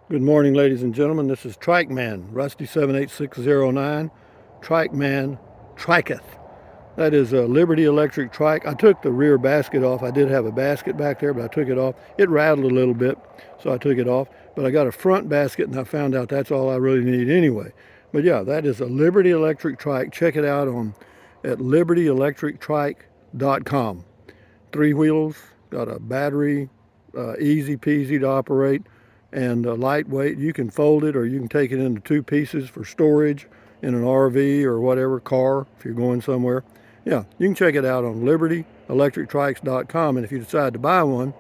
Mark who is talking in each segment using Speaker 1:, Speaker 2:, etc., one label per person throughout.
Speaker 1: Good morning, ladies and gentlemen. This is Trikeman, Rusty 78609, Trikeman Triketh. That is a Liberty electric trike. I took the rear basket off. I did have a basket back there, but I took it off. It rattled a little bit, so I took it off. But I got a front basket, and I found out that's all I really need anyway. But yeah, that is a Liberty electric trike. Check it out at libertyelectrictrike.com. Three wheels, got a battery, easy peasy to operate, and lightweight. You can fold it or you can take it into two pieces for storage in an RV or whatever, car, if you're going somewhere. Yeah, you can check it out on libertyelectrictrikes.com, and if you decide to buy one,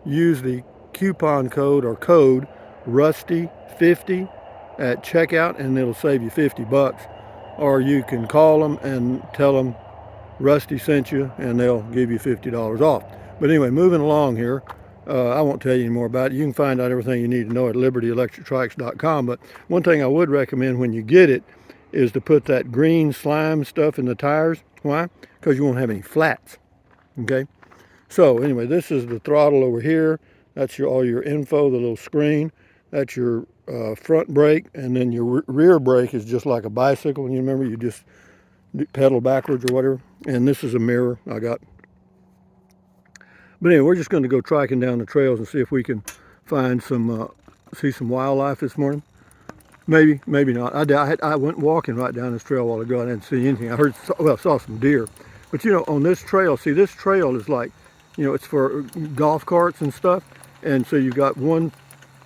Speaker 1: use the coupon code or code RUSTY50 at checkout, and it'll save you 50 bucks. Or you can call them and tell them Rusty sent you, and they'll give you $50 off. But anyway, moving along here, I won't tell you any more about it. You can find out everything you need to know at libertyelectrictrikes.com. But one thing I would recommend when you get it is to put that green slime stuff in the tires. Why? Because you won't have any flats. Okay? So anyway, this is the throttle over here. That's all your info, the little screen. That's your front brake, and then your rear brake is just like a bicycle. And you remember, you just pedal backwards or whatever. And this is a mirror I got. But anyway, we're just going to go triking down the trails and see if we can find see some wildlife this morning. Maybe, maybe not. I went walking right down this trail a while ago. I didn't see anything. I saw some deer. But you know, on this trail, see, this trail is like, you know, it's for golf carts and stuff. And so you've got one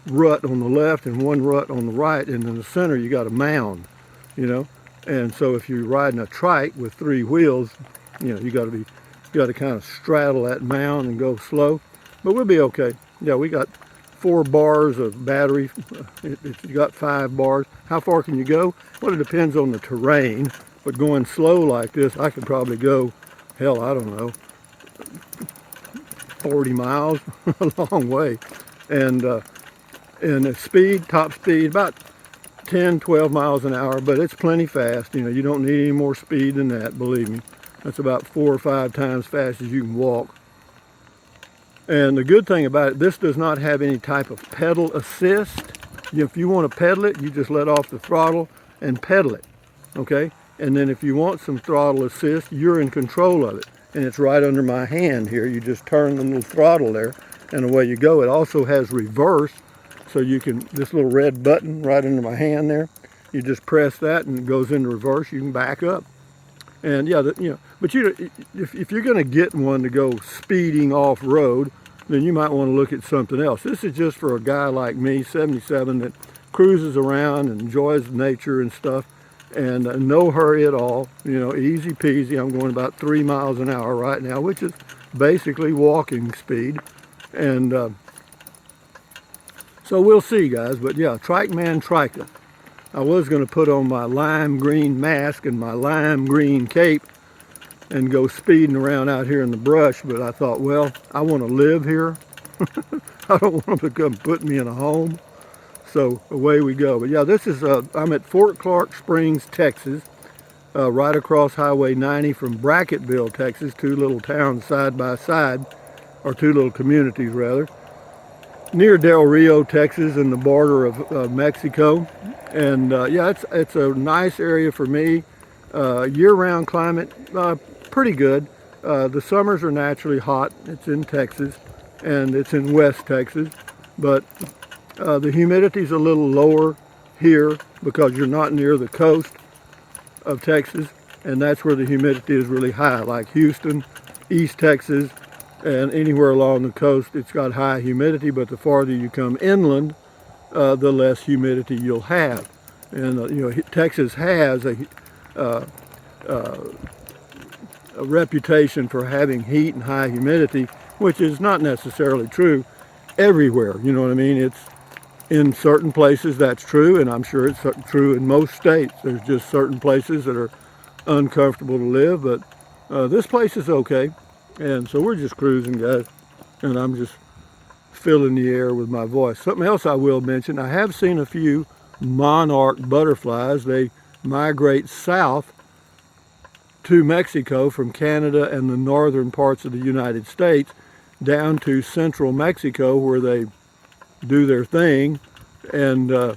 Speaker 1: rut on the left and one rut on the right, and in the center you got a mound, you know. And so if you're riding a trike with three wheels, you know, you got to kind of straddle that mound and go slow. But we'll be okay. Yeah, we got 4 bars of battery. If you got 5 bars, how far can you go? Well, it depends on the terrain. But going slow like this, I could probably go, hell, I don't know, 40 miles, a long way. And the speed, top speed, about 10, 12 miles an hour, but it's plenty fast. You know, you don't need any more speed than that, believe me. That's about 4 or 5 times fast as you can walk. And the good thing about it, this does not have any type of pedal assist. If you want to pedal it, you just let off the throttle and pedal it, okay? And then if you want some throttle assist, you're in control of it. And it's right under my hand here. You just turn the little throttle there, and away you go. It also has reverse, so you can, this little red button right under my hand there, you just press that and it goes into reverse. You can back up. And yeah, you know, but if you're going to get one to go speeding off road, then you might want to look at something else. This is just for a guy like me, 77, that cruises around and enjoys nature and stuff, and no hurry at all. You know, easy peasy. I'm going about 3 miles an hour right now, which is basically walking speed. And so we'll see, guys. But yeah, Trikeman Triketh. I was going to put on my lime green mask and my lime green cape and go speeding around out here in the brush, but I thought, well, I want to live here. I don't want them to come put me in a home. So away we go. But yeah, this is, I'm at Fort Clark Springs, Texas, right across Highway 90 from Brackettville, Texas, 2 little towns side by side, or 2 little communities rather, near Del Rio, Texas, and the border of Mexico. And yeah, it's a nice area for me. Year-round climate, pretty good. The summers are naturally hot. It's in Texas, and it's in West Texas. But the humidity's a little lower here because you're not near the coast of Texas, and that's where the humidity is really high, like Houston, East Texas, and anywhere along the coast it's got high humidity. But the farther you come inland, the less humidity you'll have. And you know, Texas has a reputation for having heat and high humidity, which is not necessarily true everywhere. You know what I mean? It's in certain places that's true, and I'm sure it's true in most states. There's just certain places that are uncomfortable to live, but this place is okay. And so we're just cruising, guys, and I'm just filling the air with my voice. Something else I will mention, I have seen a few monarch butterflies. They migrate south to Mexico from Canada and the northern parts of the United States down to central Mexico, where they do their thing And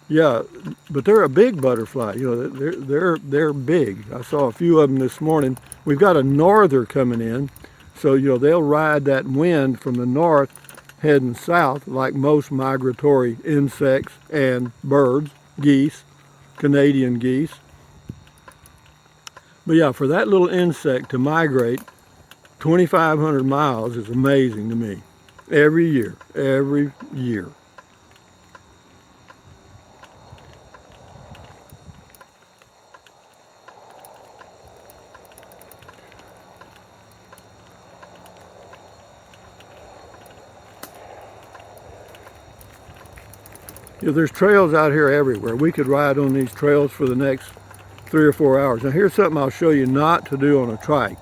Speaker 1: yeah, but they're a big butterfly. You know, they're big. I saw a few of them this morning. We've got a norther coming in, so you know they'll ride that wind from the north heading south, like most migratory insects and birds, geese, Canadian geese. But yeah, for that little insect to migrate 2,500 miles is amazing to me. Every year, every year. You know, there's trails out here everywhere. We could ride on these trails for the next 3 or 4 hours. Now here's something I'll show you not to do on a trike.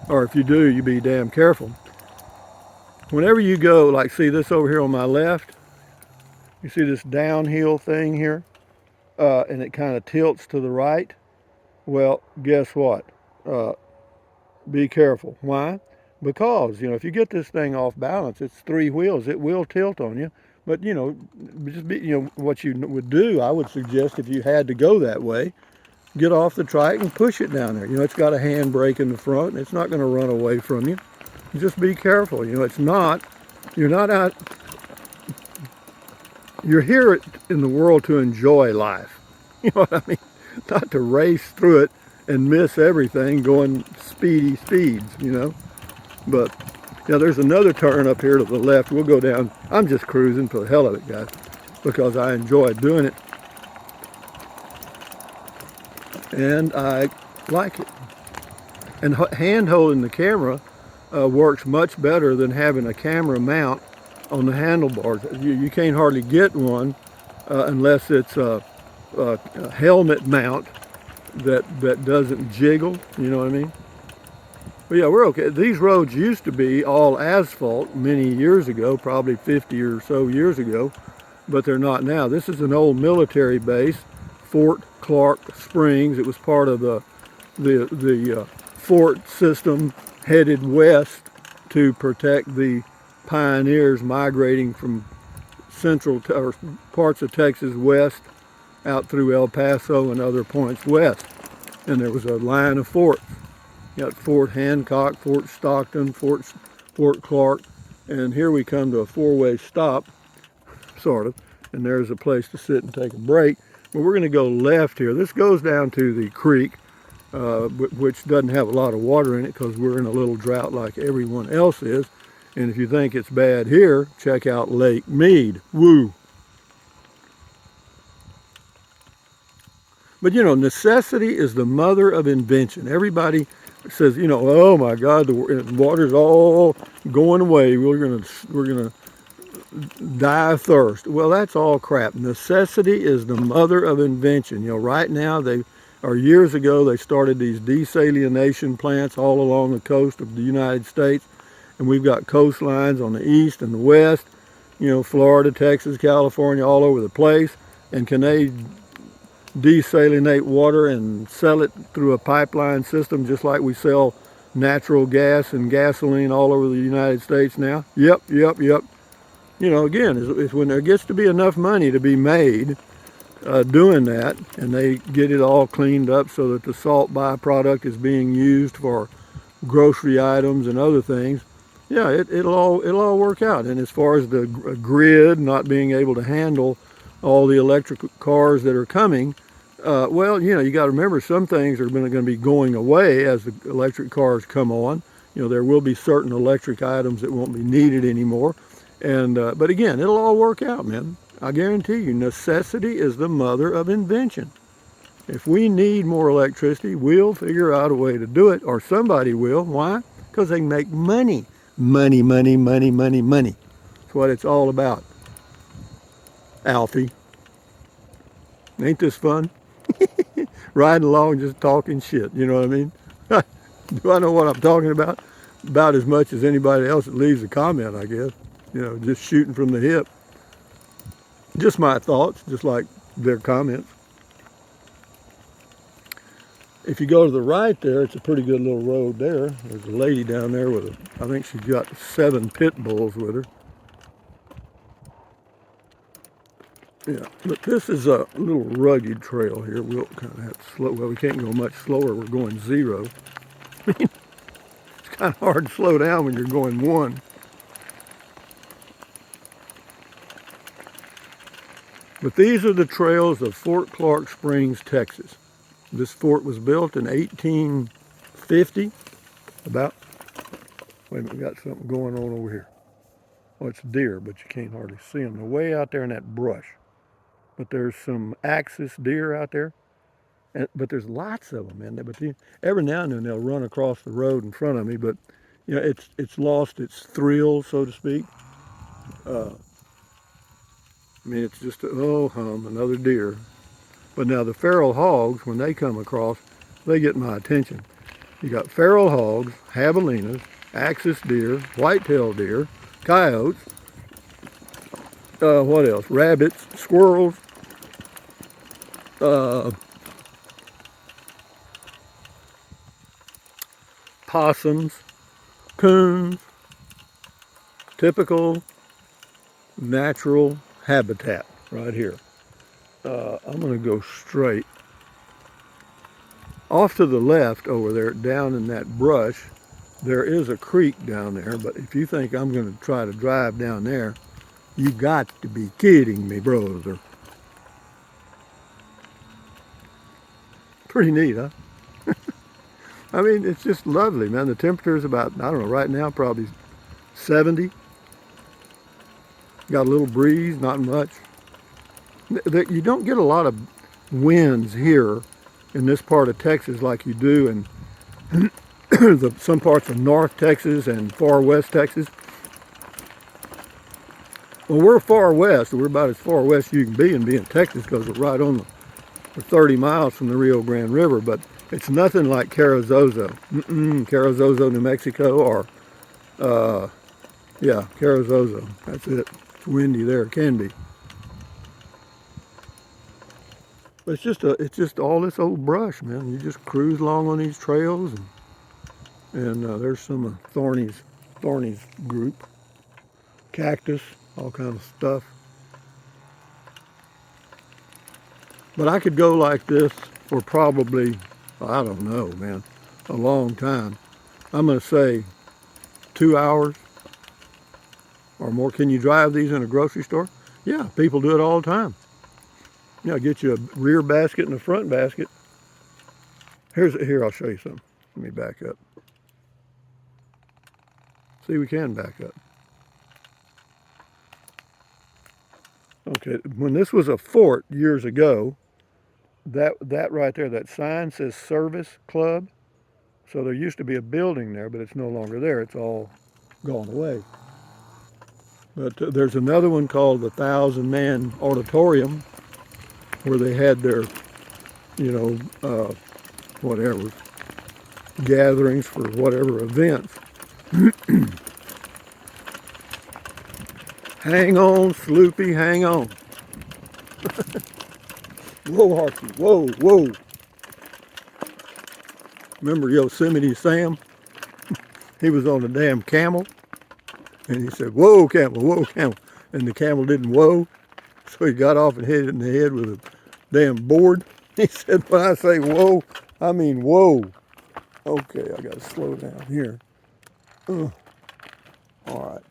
Speaker 1: Or if you do, you be damn careful. Whenever you go, like see this over here on my left, you see this downhill thing here, and it kind of tilts to the right. Well, guess what? Be careful. Why? Because, you know, if you get this thing off balance, it's 3 wheels, it will tilt on you. But, you know, just be, you know, what you would do, I would suggest if you had to go that way, get off the trike and push it down there. You know, it's got a handbrake in the front, and it's not going to run away from you. Just be careful. You know, it's not, you're not out, you're here in the world to enjoy life. You know what I mean? Not to race through it and miss everything going speedy speeds, you know. But, you know, there's another turn up here to the left. We'll go down. I'm just cruising for the hell of it, guys, because I enjoy doing it. And I like it. And hand holding the camera works much better than having a camera mount on the handlebars. You can't hardly get one unless it's a helmet mount that doesn't jiggle, you know what I mean? But yeah, we're okay. These roads used to be all asphalt many years ago, probably 50 or so years ago, but they're not now. This is an old military base, Fort Clark Springs. It was part of the fort system headed west to protect the pioneers migrating from central or parts of Texas west out through El Paso and other points west. And there was a line of forts. You got Fort Hancock, Fort Stockton, Fort Clark, and here we come to a 4-way stop, sort of, and there's a place to sit and take a break. But we're going to go left here. This goes down to the creek, which doesn't have a lot of water in it because we're in a little drought like everyone else is. And if you think it's bad here, check out Lake Mead. Woo! But you know, necessity is the mother of invention. Everybody says, you know, oh my God, the water's all going away. We're gonna die of thirst. Well, that's all crap. Necessity is the mother of invention. You know, right now years ago they started these desalination plants all along the coast of the United States, and we've got coastlines on the east and the west. You know, Florida, Texas, California, all over the place. And can they desalinate water and sell it through a pipeline system just like we sell natural gas and gasoline all over the United States now? Yep. You know, again, it's when there gets to be enough money to be made doing that, and they get it all cleaned up so that the salt byproduct is being used for grocery items and other things. Yeah, it'll all work out. And as far as the grid not being able to handle all the electric cars that are coming, well, you know, you got to remember some things are going to be going away as the electric cars come on. You know, there will be certain electric items that won't be needed anymore. And but again, it'll all work out, man. I guarantee you, necessity is the mother of invention. If we need more electricity, we'll figure out a way to do it, or somebody will. Why? Because they can make money. Money. That's what it's all about. Alfie. Ain't this fun? Riding along just talking shit, you know what I mean? Do I know what I'm talking about? About as much as anybody else that leaves a comment, I guess. You know, just shooting from the hip. Just my thoughts, just like their comments. If you go to the right there, it's a pretty good little road there. There's a lady down there with I think she's got 7 pit bulls with her. Yeah, but this is a little rugged trail here. We'll kind of have to slow. Well, we can't go much slower. We're going 0. It's kind of hard to slow down when you're going 1. But these are the trails of Fort Clark Springs, Texas. This fort was built in 1850, about. Wait a minute, we got something going on over here. Oh, it's deer, but you can't hardly see them. They're way out there in that brush. But there's some axis deer out there. But there's lots of them, man. But every now and then they'll run across the road in front of me. But you know, it's lost its thrill, so to speak. I mean, it's just oh hum, another deer. But now the feral hogs, when they come across, they get my attention. You got feral hogs, javelinas, axis deer, white-tailed deer, coyotes. What else? Rabbits, squirrels. Possums, coons, typical natural habitat right here. I'm going to go straight. Off to the left over there, down in that brush, there is a creek down there, but if you think I'm going to try to drive down there, you got to be kidding me, brother. Pretty neat, huh? I mean, it's just lovely, man. The temperature is about, I don't know, right now probably 70. Got a little breeze, not much. You don't get a lot of winds here in this part of Texas like you do in some parts of North Texas and far West Texas. Well, we're far west. We're about as far west you can be in Texas because we're right on we're 30 miles from the Rio Grande River, but it's nothing like Carrizozo. Carrizozo, New Mexico, or, yeah, Carrizozo. That's it. It's windy there. It can be. But it's just all this old brush, man. You just cruise along on these trails, and there's some of Thorny's group. Cactus, all kind of stuff. But I could go like this for probably, I don't know, man, a long time. I'm going to say 2 hours or more. Can you drive these in a grocery store? Yeah, people do it all the time. You know, get you a rear basket and a front basket. Here, I'll show you something. Let me back up. See, we can back up. Okay, when this was a fort years ago, that right there, that sign says Service Club. So there used to be a building there, but it's no longer there. It's all gone away. But there's another one called the 1,000-Man Auditorium, where they had their, you know, whatever, gatherings for whatever events. Hang on, Sloopy, hang on. Whoa, Archie, whoa, whoa. Remember Yosemite Sam? He was on a damn camel, and he said, whoa, camel, and the camel didn't whoa, so he got off and hit it in the head with a damn board. He said, when I say whoa, I mean whoa. Okay, I gotta slow down here. All right.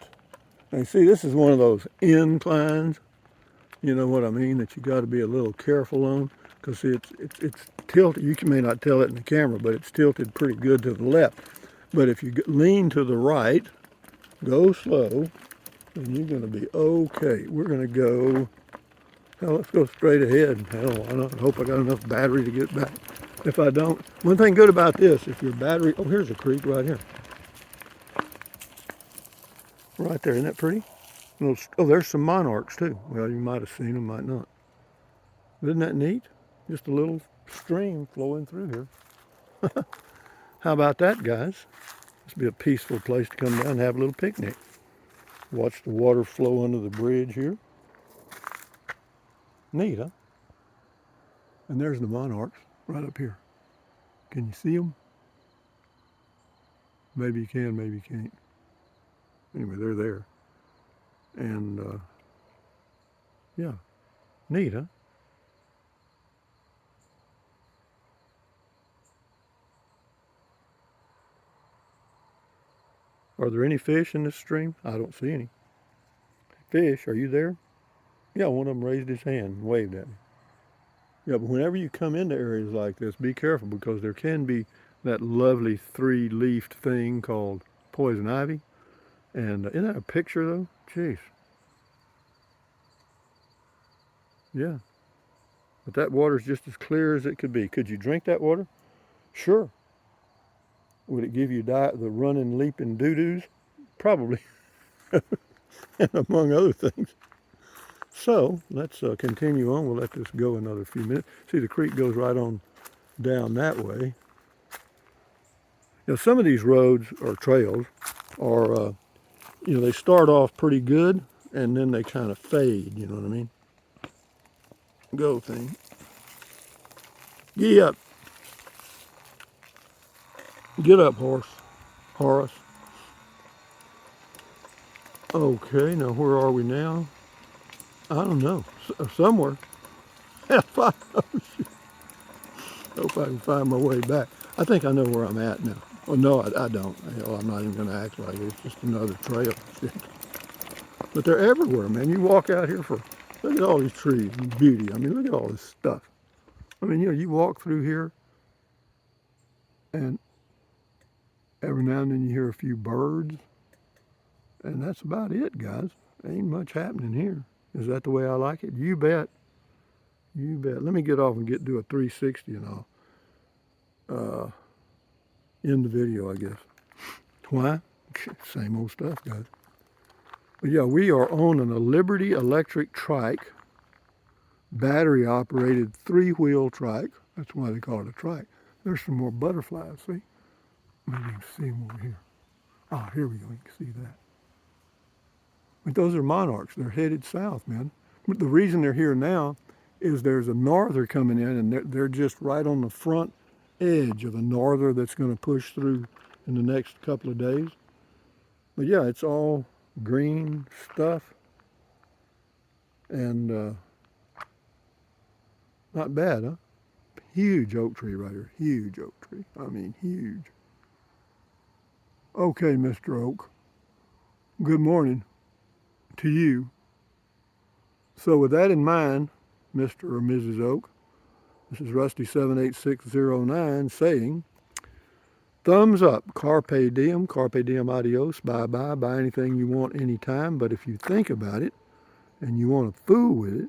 Speaker 1: Now, see, this is one of those inclines, you know what I mean, that you got to be a little careful on, because it's tilted. You may not tell it in the camera, but it's tilted pretty good to the left. But if you lean to the right, go slow, then you're going to be okay. We're going to go, hell, let's go straight ahead. Hell, why not? I hope I got enough battery to get back. If I don't, one thing good about this, if your battery, oh, here's a creek right here. Right there, isn't that pretty? Oh, there's some monarchs too. Well, you might have seen them, might not. Isn't that neat? Just a little stream flowing through here. How about that, guys? This would be a peaceful place to come down and have a little picnic. Watch the water flow under the bridge here. Neat, huh? And there's the monarchs right up here. Can you see them? Maybe you can, maybe you can't. Anyway, they're there. And yeah. Neat, huh? Are there any fish in this stream? I don't see any. Fish, are you there? Yeah, one of them raised his hand and waved at me. Yeah, but whenever you come into areas like this, be careful because there can be that lovely three-leafed thing called poison ivy. And isn't that a picture though? Jeez. Yeah. But that water's just as clear as it could be. Could you drink that water? Sure. Would it give you the running, leaping doo-doos? Probably, and among other things. So let's continue on. We'll let this go another few minutes. See, the creek goes right on down that way. Some of these roads or trails are, they start off pretty good and then they kind of fade. You know what I mean? Go thing. Gee up. Get up, Horace. Okay, now where are we now? I don't know. Somewhere. If I hope I can find my way back. I think I know where I'm at now. Well, no, I don't. Hell, I'm not even going to act like it. It's just another trail. But they're everywhere, man. You walk out here look at all these trees and beauty. I mean, look at all this stuff. I mean, you walk through here and every now and then you hear a few birds. And that's about it, guys. Ain't much happening here. Is that the way I like it? You bet. You bet. Let me get off and do a 360 and I'll end the video, I guess. Why? Same old stuff, guys. But yeah, we are on a Liberty electric trike, battery operated 3-wheel trike. That's why they call it a trike. There's some more butterflies, see? Maybe you can see them over here. Ah, here we go, you can see that. But those are monarchs. They're headed south, man. But the reason they're here now is there's a norther coming in, and they're just right on the front edge of a norther that's going to push through in the next couple of days. But yeah, it's all green stuff, and not bad, huh? Huge oak tree right here. Huge oak tree. I mean, huge. Okay, Mr. Oak. Good morning to you. So with that in mind, Mr. or Mrs. Oak, this is Rusty 78609 saying, thumbs up, carpe diem, adios, bye-bye, buy anything you want anytime, but if you think about it and you want to fool with it,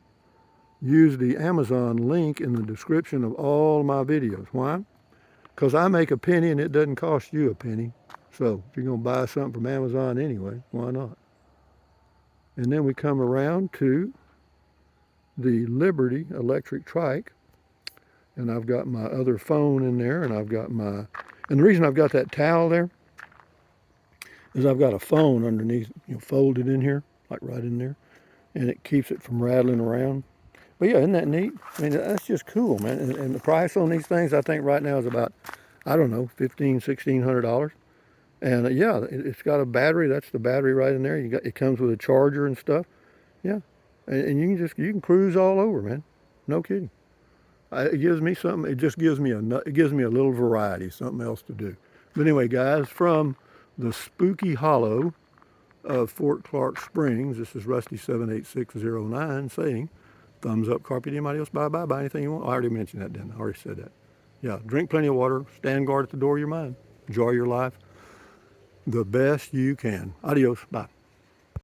Speaker 1: use the Amazon link in the description of all my videos. Why? Because I make a penny and it doesn't cost you a penny. So if you're going to buy something from Amazon anyway, why not? And then we come around to the Liberty electric trike, and I've got my other phone in there, and and the reason I've got that towel there is I've got a phone underneath, folded in here, like right in there, and it keeps it from rattling around. But yeah, isn't that neat? I mean, that's just cool, man. And the price on these things, I think right now is about, I don't know, $1,500, $1,600. And yeah, it's got a battery. That's the battery right in there. It comes with a charger and stuff. Yeah, and you can cruise all over, man. No kidding. It gives me something. It just gives me a little variety, something else to do. But anyway, guys, from the spooky hollow of Fort Clark Springs, this is Rusty 78609 saying, thumbs up, carpe diem, adios, bye-bye, buy anything you want. I already mentioned that, didn't I? I already said that. Yeah, drink plenty of water, stand guard at the door of your mind. Enjoy your life the best you can. Adios, bye.